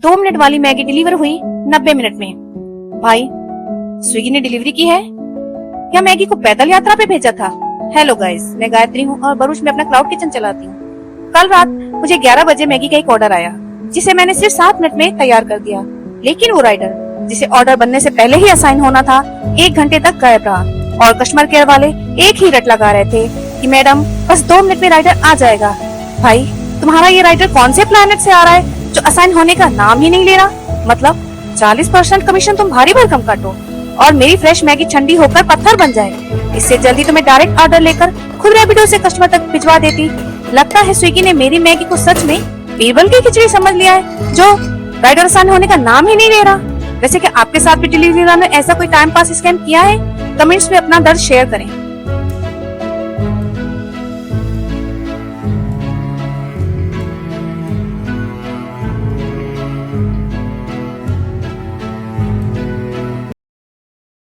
2 minute वाली Maggi deliver हुई 90 minute में। भाई, स्विगी ने डिलीवरी की है या मैगी को पैदल यात्रा पे भेजा था? हेलो गाइस, मैं गायत्री हूँ और भरूच में अपना क्लाउड किचन चलाती हूँ। कल रात मुझे 11 बजे मैगी का एक ऑर्डर आया, जिसे मैंने सिर्फ 7 मिनट में तैयार कर दिया। लेकिन वो राइडर जिसे ऑर्डर बनने से पहले ही असाइन होना था, 1 घंटे तक गायब रहा और कस्टमर केयर वाले एक ही रट लगा रहे थे कि मैडम बस 2 मिनट में राइडर आ जाएगा। भाई, तुम्हारा ये राइडर कौन से प्लेनेट से आ रहा है जो असाइन होने का नाम ही नहीं ले रहा? मतलब 40% कमीशन तुम भारी भरकम काटो और मेरी फ्रेश मैगी ठंडी होकर पत्थर बन जाए। इससे जल्दी तो मैं डायरेक्ट ऑर्डर लेकर खुद रैपिडो से कस्टमर तक भिजवा देती। लगता है स्विगी ने मेरी मैगी को सच में बीरबल की खिचड़ी समझ लिया है, जो राइडर आसान होने का नाम ही नहीं ले रहा। वैसे क्या आपके साथ भी डिलीवरी वाले ने ऐसा कोई टाइम पास स्कैम किया है? कमेंट्स में अपना दर्द शेयर करें।